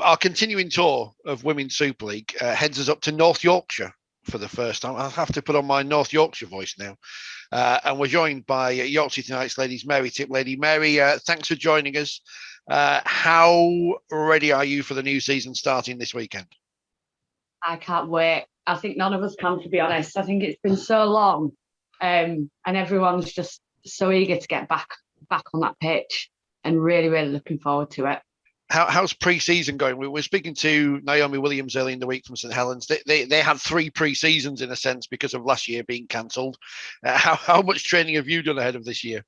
Our continuing tour of Women's Super League heads us up to North Yorkshire for the first time. I'll have to put on my North Yorkshire voice now. And we're joined by Yorkshire Tonight's ladies, Mary Tiplady. Mary, thanks for joining us. How ready are you for the new season starting this weekend? I can't wait. I think none of us can, to be honest. I think it's been so long, and everyone's just so eager to get back on that pitch, and really, really looking forward to it. How's pre-season going? We were speaking to Naomi Williams early in the week from St Helens. They had 3 pre-seasons in a sense because of last year being cancelled. How much training have you done ahead of this year?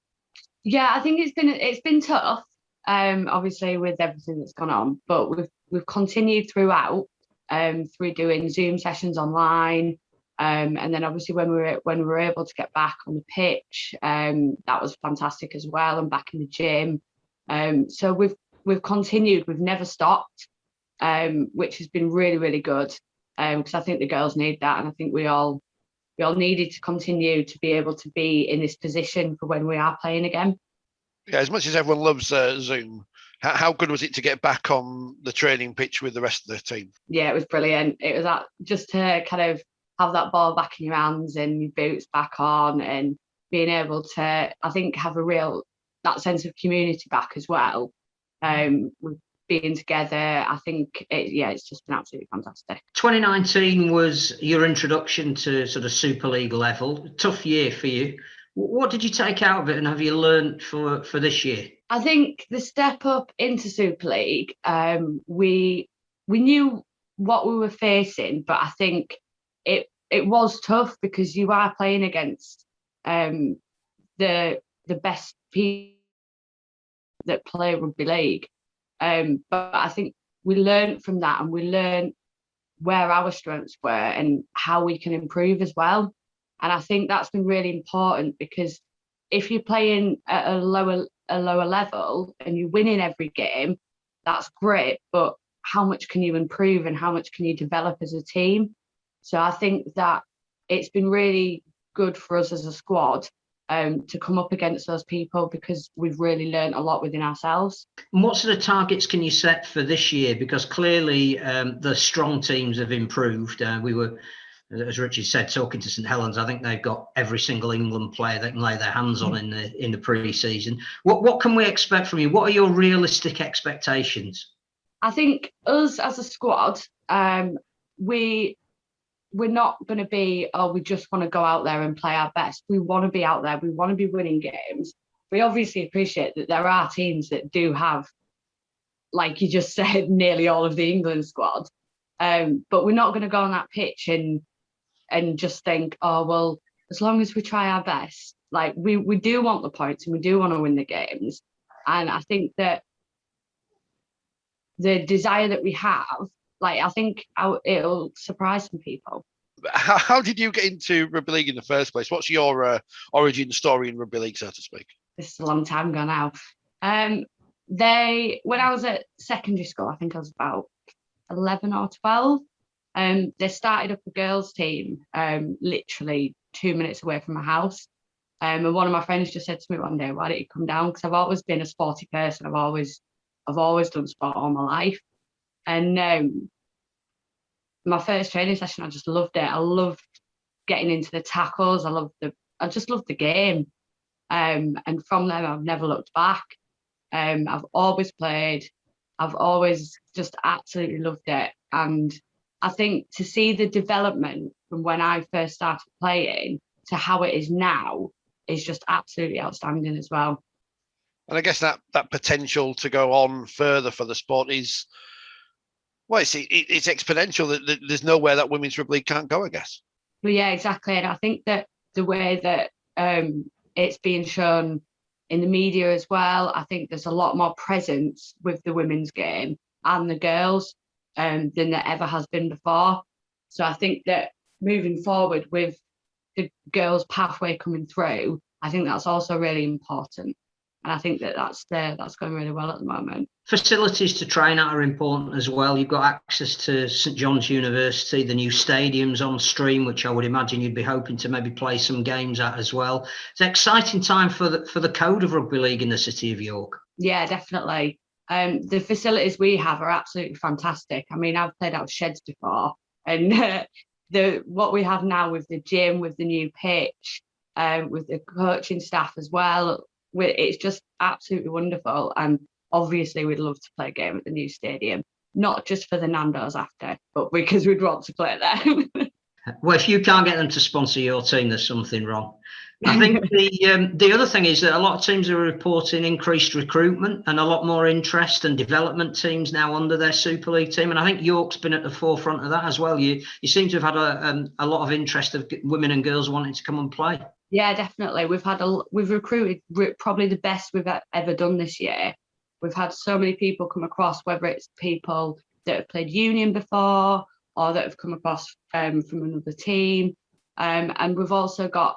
Yeah, I think it's been tough. Obviously with everything that's gone on, but we've continued throughout through doing Zoom sessions online, and then obviously when we were able to get back on the pitch, that was fantastic as well, and back in the gym. So we've continued, we've never stopped, which has been really, really good, because I think the girls need that, and I think we all needed to continue to be able to be in this position for when we are playing again. Yeah, as much as everyone loves Zoom, how good was it to get back on the training pitch with the rest of the team? Yeah, it was brilliant. It was just to kind of have that ball back in your hands and your boots back on, and being able to, I think, have that sense of community back as well. With being together, I think it's just been absolutely fantastic. 2019 was your introduction to sort of Super League level. Tough year for you. What did you take out of it, and have you learned for this year? I think the step up into Super League, we knew what we were facing, but I think it was tough because you are playing against the best people that play rugby league. But I think we learned from that, and we learned where our strengths were and how we can improve as well. And I think that's been really important, because if you're playing at a lower level and you're winning every game, that's great, but how much can you improve and how much can you develop as a team? So I think that it's been really good for us as a squad to come up against those people, because we've really learned a lot within ourselves. And what sort of targets can you set for this year? Because clearly the strong teams have improved. We were, as Richard said, talking to St Helens. I think they've got every single England player they can lay their hands on in the pre-season. What can we expect from you? What are your realistic expectations? I think us as a squad, we're not going to be, we just want to go out there and play our best. We want to be out there. We want to be winning games. We obviously appreciate that there are teams that do have, like you just said, nearly all of the England squad. But we're not going to go on that pitch and just think, as long as we try our best. Like we do want the points and we do want to win the games. And I think that the desire that we have, I think it'll surprise some people. How did you get into rugby league in the first place? What's your origin story in rugby league, so to speak? This is a long time ago now. When I was at secondary school, I think I was about 11 or 12. They started up a girls' team literally 2 minutes away from my house. And one of my friends just said to me one day, "Why don't you come down?" Because I've always been a sporty person. I've always done sport all my life. And my first training session, I just loved it. I loved getting into the tackles. I just loved the game. And from there, I've never looked back. I've always played. I've always just absolutely loved it. And I think to see the development from when I first started playing to how it is now is just absolutely outstanding as well. And I guess that potential to go on further for the sport is, well, it's exponential. There's nowhere that women's rugby league can't go, I guess. Well, yeah, exactly. And I think that the way that it's being shown in the media as well, I think there's a lot more presence with the women's game and the girls than there ever has been before. So I think that moving forward with the girls' pathway coming through, I think that's also really important. And I think that's going really well at the moment. Facilities to train at are important as well. You've got access to St John's University, the new stadium's on stream, which I would imagine you'd be hoping to maybe play some games at as well. It's an exciting time for the code of rugby league in the city of York. Yeah, definitely. The facilities we have are absolutely fantastic. I mean, I've played out of sheds before, and what we have now with the gym, with the new pitch, with the coaching staff as well, it's just absolutely wonderful. And obviously, we'd love to play a game at the new stadium, not just for the Nando's after, but because we'd want to play there. Well, if you can't get them to sponsor your team, there's something wrong. I think the other thing is that a lot of teams are reporting increased recruitment and a lot more interest and development teams now under their Super League team. And I think York's been at the forefront of that as well. You seem to have had a lot of interest of women and girls wanting to come and play. Yeah, definitely. We've recruited probably the best we've ever done this year. We've had so many people come across, whether it's people that have played union before or that have come across from another team. And we've also got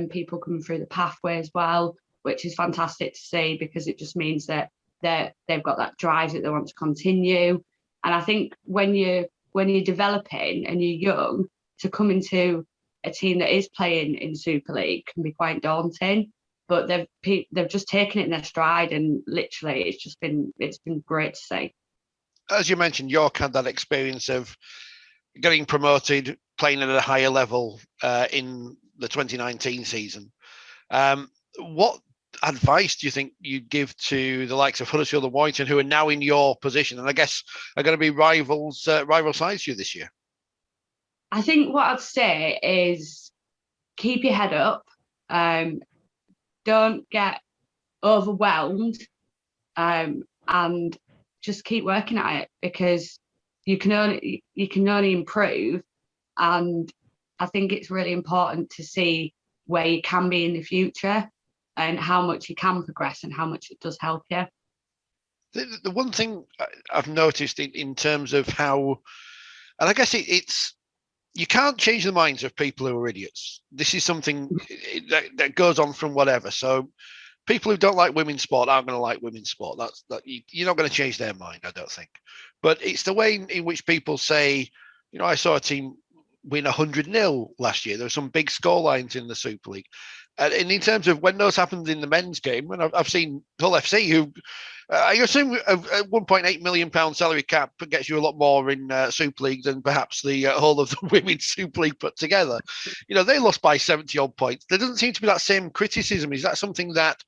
people coming through the pathway as well, which is fantastic to see, because it just means that they've got that drive that they want to continue. And I think when you're developing and you're young, to come into a team that is playing in Super League can be quite daunting. But they've just taken it in their stride, and literally it's been great to see. As you mentioned, York had that experience of getting promoted, playing at a higher level in the 2019 season. What advice do you think you'd give to the likes of Huddersfield and Warrington, who are now in your position, and I guess are going to be rival sides to you this year? I think what I'd say is keep your head up. Don't get overwhelmed, and just keep working at it, because you can only improve. And I think it's really important to see where you can be in the future and how much you can progress and how much it does help you. The one thing I've noticed in terms of how, and I guess it's, you can't change the minds of people who are idiots. This is something that goes on from whatever. So people who don't like women's sport aren't going to like women's sport. You're not going to change their mind, I don't think. But it's the way in which people say, I saw a team win 100-0 last year. There were some big score lines in the Super League. And in terms of when those happened in the men's game, and I've seen Hull FC, who I assume a £1.8 million salary cap gets you a lot more in Super League than perhaps the whole of the women's Super League put together. They lost by 70-odd points. There doesn't seem to be that same criticism. Is that something that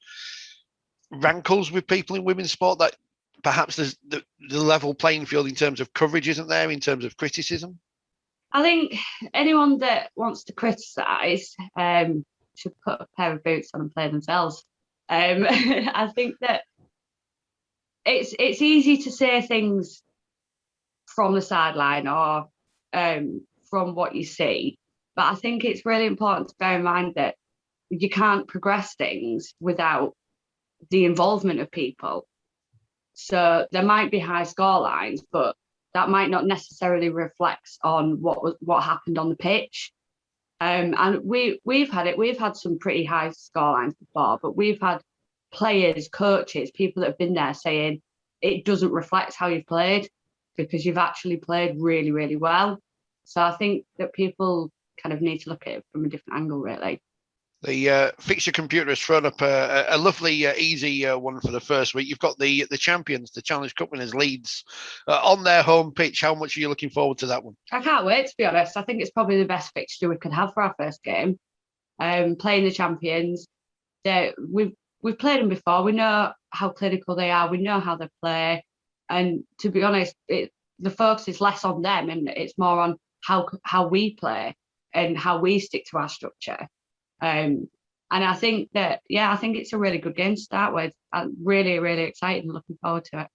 rankles with people in women's sport, that perhaps there's the level playing field in terms of coverage isn't there in terms of criticism? I think anyone that wants to criticise should put a pair of boots on and play themselves. I think that it's easy to say things from the sideline or from what you see, but I think it's really important to bear in mind that you can't progress things without the involvement of people. So there might be high score lines, but that might not necessarily reflect on what happened on the pitch. And we've had some pretty high score lines before, but we've had players, coaches, people that have been there saying it doesn't reflect how you've played, because you've actually played really, really well. So I think that people kind of need to look at it from a different angle, really. The fixture computer has thrown up a lovely, easy one for the first week. You've got the champions, the Challenge Cup winners, Leeds, on their home pitch. How much are you looking forward to that one? I can't wait, to be honest. I think it's probably the best fixture we could have for our first game. Playing the champions. We've played them before. We know how clinical they are. We know how they play. And to be honest, the focus is less on them and it's more on how we play and how we stick to our structure. And I think it's a really good game to start with. I'm really, really excited and looking forward to it.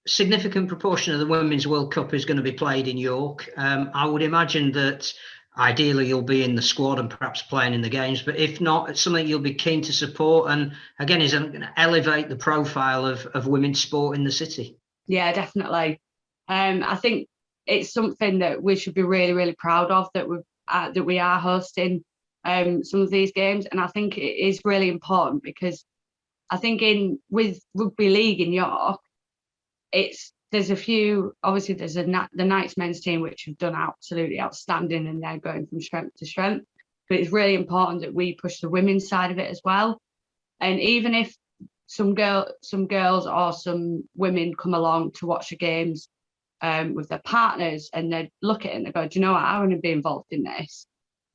Significant proportion of the Women's World Cup is going to be played in York. I would imagine that ideally you'll be in the squad and perhaps playing in the games, but if not, it's something you'll be keen to support. And again, is going to elevate the profile of women's sport in the city. Yeah, definitely. I think it's something that we should be really, really proud of, that we are hosting some of these games. And I think it is really important, because I think with Rugby League in York, there's a few, obviously there's the Knights men's team, which have done absolutely outstanding and they're going from strength to strength. But it's really important that we push the women's side of it as well. And even if some girls or some women come along to watch the games with their partners, and they look at it and they go, do you know what, I want to be involved in this.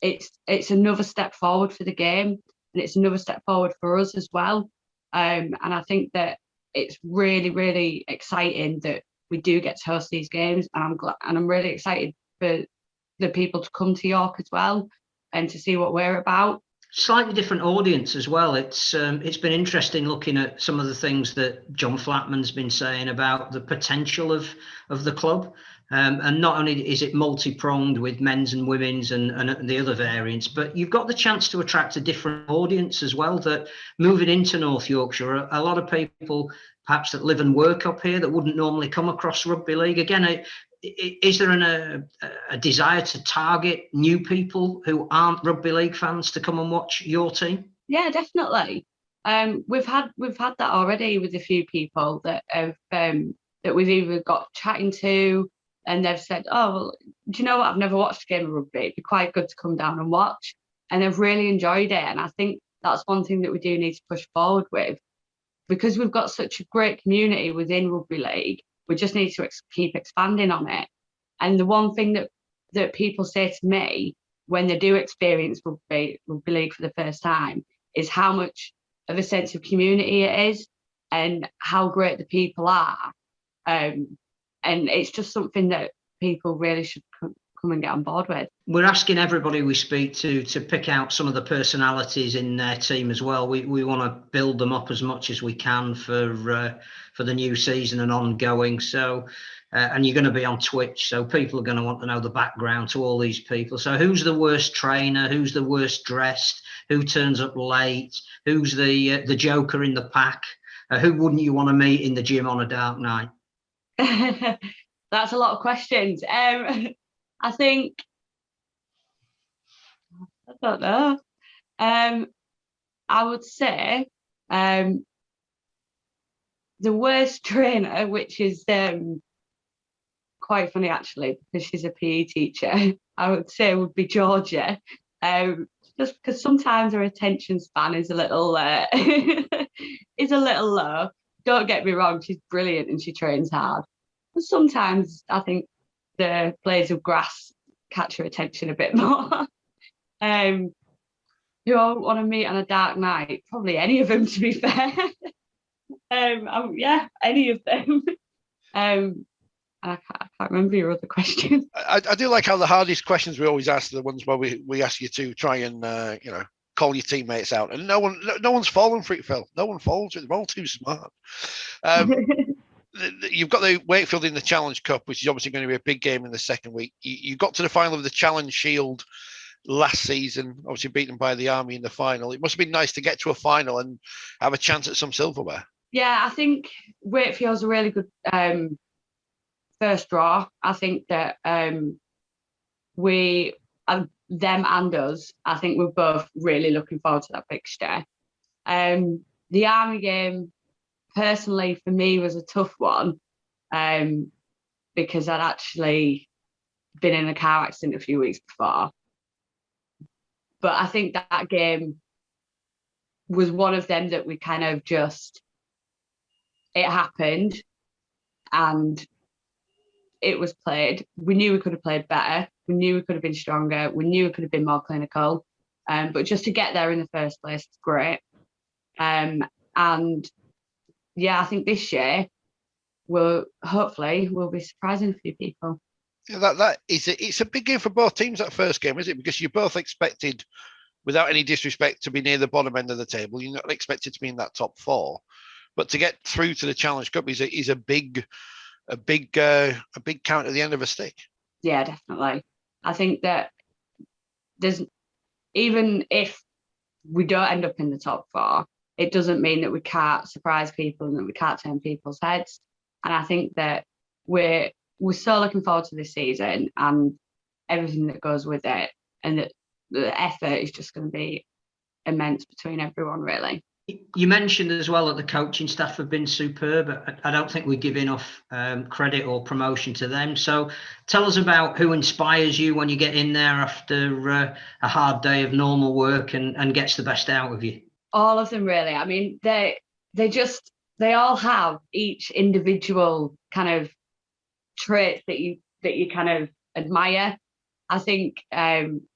It's another step forward for the game, and it's another step forward for us as well. And I think that it's really, really exciting that we do get to host these games, and I'm really excited for the people to come to York as well and to see what we're about. Slightly different audience as well. It's been interesting looking at some of the things that John Flatman's been saying about the potential of the club. And not only is it multi-pronged with men's and women's and the other variants, but you've got the chance to attract a different audience as well, that moving into North Yorkshire, a lot of people perhaps that live and work up here that wouldn't normally come across rugby league. Again, is there a desire to target new people who aren't rugby league fans to come and watch your team? Yeah, definitely. We've had that already with a few people that have that we've either got chatting to, and they've said, oh, well, do you know what, I've never watched a game of rugby, it'd be quite good to come down and watch. And they've really enjoyed it. And I think that's one thing that we do need to push forward with, because we've got such a great community within rugby league. We just need to keep expanding on it. And the one thing that people say to me when they do experience rugby league for the first time is how much of a sense of community it is and how great the people are. And it's just something that people really should come and get on board with. We're asking everybody we speak to pick out some of the personalities in their team as well. We want to build them up as much as we can for the new season and ongoing. So, and you're going to be on Twitch, so people are going to want to know the background to all these people. So who's the worst trainer? Who's the worst dressed? Who turns up late? Who's the joker in the pack? Who wouldn't you want to meet in the gym on a dark night? That's a lot of questions. I think, I don't know. I would say the worst trainer, which is quite funny actually, because she's a PE teacher, I would say would be Georgia. Just because sometimes her attention span is a little low. Don't get me wrong, she's brilliant and she trains hard. But sometimes I think the blades of grass catch her attention a bit more. Who I want to meet on a dark night? Probably any of them, to be fair. Yeah, any of them. And I can't remember your other question. I do like how the hardest questions we always ask are the ones where we ask you to try and call your teammates out, and no one's fallen for it, Phil. No one falls. They're all too smart. You've got the Wakefield in the Challenge Cup, which is obviously going to be a big game in the second week. You got to the final of the Challenge Shield last season, obviously beaten by the Army in the final. It must have been nice to get to a final and have a chance at some silverware. Yeah, I think Wakefield's a really good first draw. I think that them and us, I think we're both really looking forward to that fixture. The Army game, personally, for me, was a tough one because I'd actually been in a car accident a few weeks before. But I think that game was one of them that we kind of just, it happened and it was played. We knew we could have played better. We knew we could have been stronger. We knew we could have been more clinical. But just to get there in the first place, it's great. And yeah, I think this year we'll be surprising a few people. Yeah, it's a big game for both teams, that first game, is it? Because you're both expected, without any disrespect, to be near the bottom end of the table. You're not expected to be in that top four, but to get through to the Challenge Cup is a big count at the end of a stick. Yeah, definitely. I think that even if we don't end up in the top four, it doesn't mean that we can't surprise people and that we can't turn people's heads. And I think that we're so looking forward to this season and everything that goes with it, and that the effort is just going to be immense between everyone, really. You mentioned as well that the coaching staff have been superb. I don't think we give enough credit or promotion to them. So tell us about who inspires you when you get in there after a hard day of normal work and gets the best out of you. All of them, really. I mean, they all have each individual kind of traits that you kind of admire. I think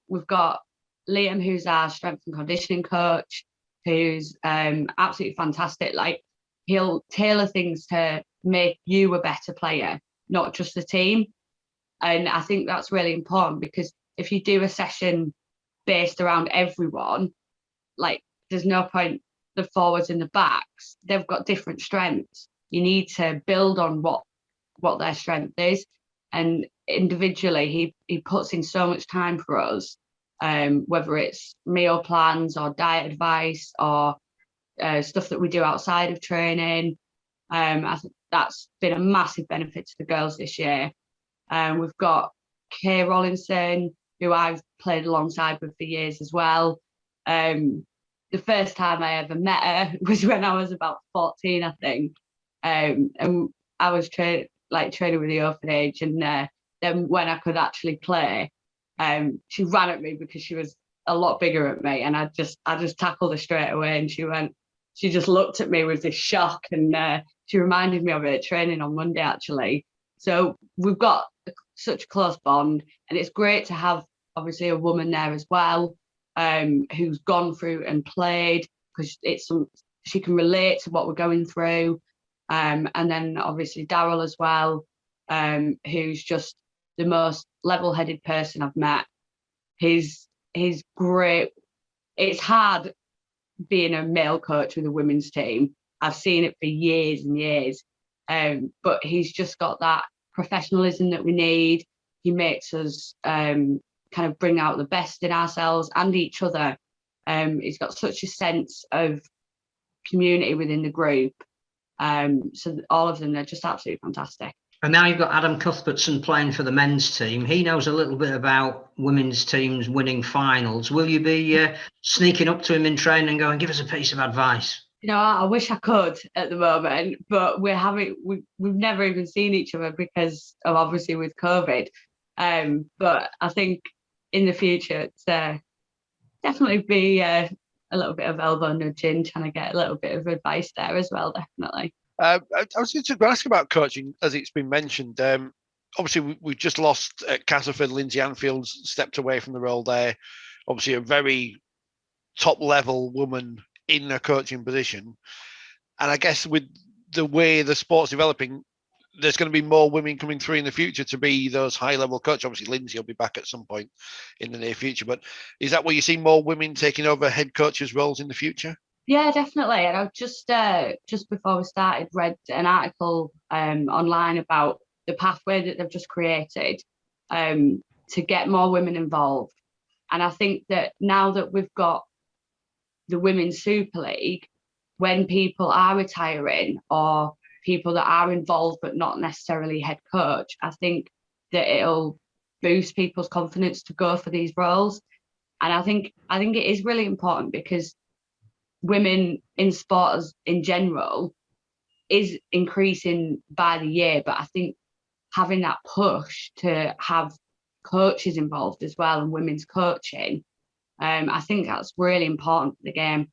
we've got Liam, who's our strength and conditioning coach, who's absolutely fantastic. Like, he'll tailor things to make you a better player, not just the team. And I think that's really important, because if you do a session based around everyone, like, there's no point. The forwards and the backs, they've got different strengths. You need to build on what their strength is. And individually, he puts in so much time for us, whether it's meal plans or diet advice or stuff that we do outside of training. I think that's been a massive benefit to the girls this year. We've got Kay Rollinson, who I've played alongside with for years as well. The first time I ever met her was when I was about 14, I think. And I was training with the orphanage, and then when I could actually play, she ran at me because she was a lot bigger at me, and I just tackled her straight away, and she just looked at me with this shock, and she reminded me of it at training on Monday, actually. So we've got such a close bond, and it's great to have obviously a woman there as well, who's gone through and played, because she can relate to what we're going through. And then obviously Daryl as well, who's just the most level-headed person I've met. He's great. It's hard being a male coach with a women's team. I've seen it for years and years. But he's just got that professionalism that we need. He makes us kind of bring out the best in ourselves and each other. He's got such a sense of community within the group. So all of them, they're just absolutely fantastic. And now you've got Adam Cuthbertson playing for the men's team. He knows a little bit about women's teams winning finals. Will you be sneaking up to him in training and going, give us a piece of advice? You know, I wish I could at the moment, but we've never even seen each other because of, obviously, with COVID. But I think in the future, it's definitely be a little bit of elbow nudging, trying to get a little bit of advice there as well, definitely. I was going to ask about coaching, as it's been mentioned. Obviously, we just lost at Castleford. Lindsay Anfield's stepped away from the role there. Obviously, a very top-level woman in a coaching position. And I guess with the way the sport's developing, there's going to be more women coming through in the future to be those high-level coaches. Obviously, Lindsay will be back at some point in the near future. But is that where you see more women taking over head coaches' roles in the future? Yeah, definitely. And I've just before we started, read an article online about the pathway that they've just created to get more women involved. And I think that now that we've got the Women's Super League, when people are retiring or people that are involved but not necessarily head coach, I think that it'll boost people's confidence to go for these roles. And I think it is really important, because women in sport in general is increasing by the year, but I think having that push to have coaches involved as well and women's coaching, I think that's really important for the game.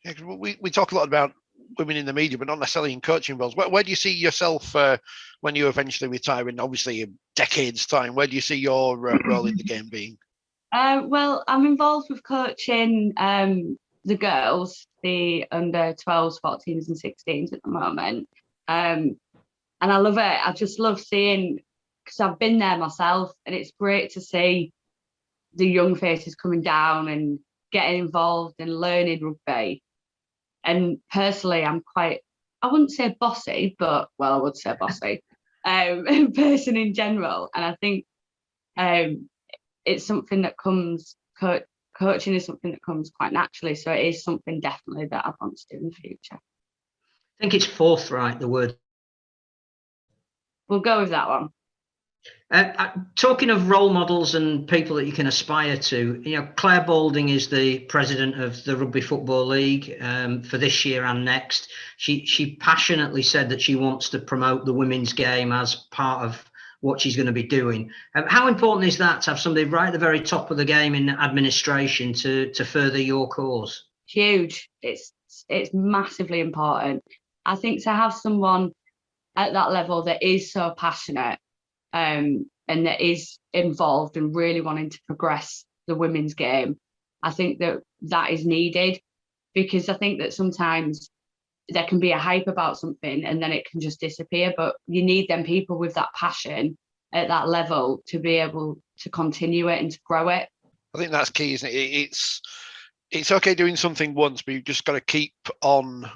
Yeah, we talk a lot about women in the media, but not necessarily in coaching roles. Where do you see yourself when you eventually retire in, obviously, a decade's time? Where do you see your role in the game being? Well, I'm involved with coaching the girls, the under 12s, 14s and 16s at the moment. And I love it. I just love seeing, because I've been there myself, and it's great to see the young faces coming down and getting involved and learning rugby. And personally, I'm quite, I wouldn't say bossy, but, well, I would say bossy, person in general. And I think it's something that comes, coaching is something that comes quite naturally. So it is something definitely that I want to do in the future. I think it's forthright, the word. We'll go with that one. Talking of role models and people that you can aspire to, you know, Claire Balding is the president of the Rugby Football League for this year and next. She passionately said that she wants to promote the women's game as part of what she's going to be doing. How important is that to have somebody right at the very top of the game in administration to further your cause? Huge. It's it's massively important. I think to have someone at that level that is so passionate and that is involved and really wanting to progress the women's game, I think that is needed, because I think that sometimes there can be a hype about something and then it can just disappear, but you need them people with that passion at that level to be able to continue it and to grow it. I think that's key, isn't it? It's okay doing something once, but you've just got to keep on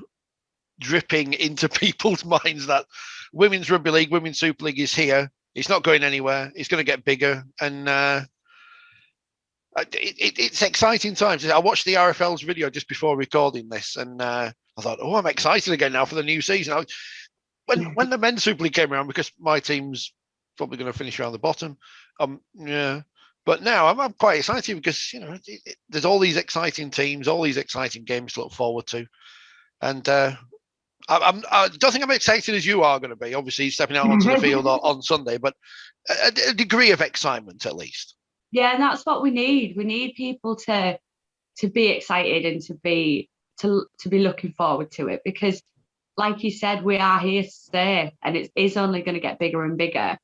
dripping into people's minds that Women's Rugby League, Women's Super League is here. It's not going anywhere. It's going to get bigger. And it's exciting times. I watched the RFL's video just before recording this, and I thought, I'm excited again now for the new season. When the Men's Super League came around, because my team's probably going to finish around the bottom, yeah. But now I'm quite excited because, there's all these exciting teams, all these exciting games to look forward to. And I don't think I'm excited as you are going to be, obviously, stepping out onto the field on Sunday, but a degree of excitement at least. Yeah, and that's what we need. We need people to be excited and to be looking forward to it, because, like you said, we are here to stay, and it is only going to get bigger and bigger.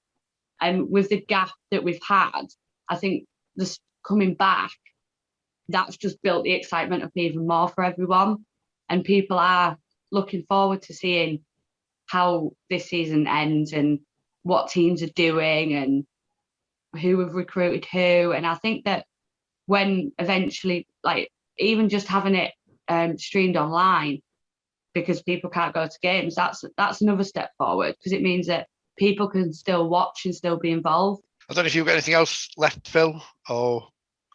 And with the gap that we've had, I think this coming back, that's just built the excitement up even more for everyone, and people are looking forward to seeing how this season ends and what teams are doing and who have recruited who. And I think that when eventually, like, even just having it streamed online, because people can't go to games, that's another step forward, because it means that people can still watch and still be involved. I don't know if you've got anything else left, Phil, or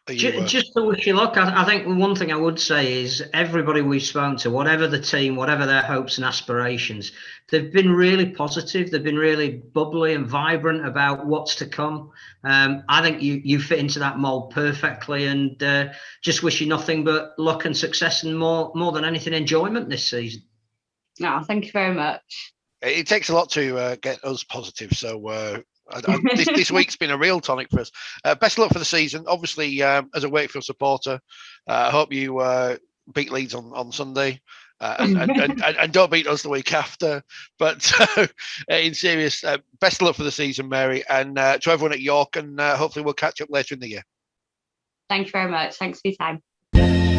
are you, just to wish you luck. I think one thing I would say is everybody we've spoken to, whatever the team, whatever their hopes and aspirations, they've been really positive. They've been really bubbly and vibrant about what's to come. I think you fit into that mold perfectly, and just wish you nothing but luck and success, and more than anything, enjoyment this season. No, thank you very much. It takes a lot to get us positive, so this week's been a real tonic for us. Best of luck for the season. Obviously, as a Wakefield supporter, I hope you beat Leeds on Sunday, and don't beat us the week after. But in serious, best of luck for the season, Mary, and to everyone at York, and hopefully we'll catch up later in the year. Thank you very much. Thanks for your time.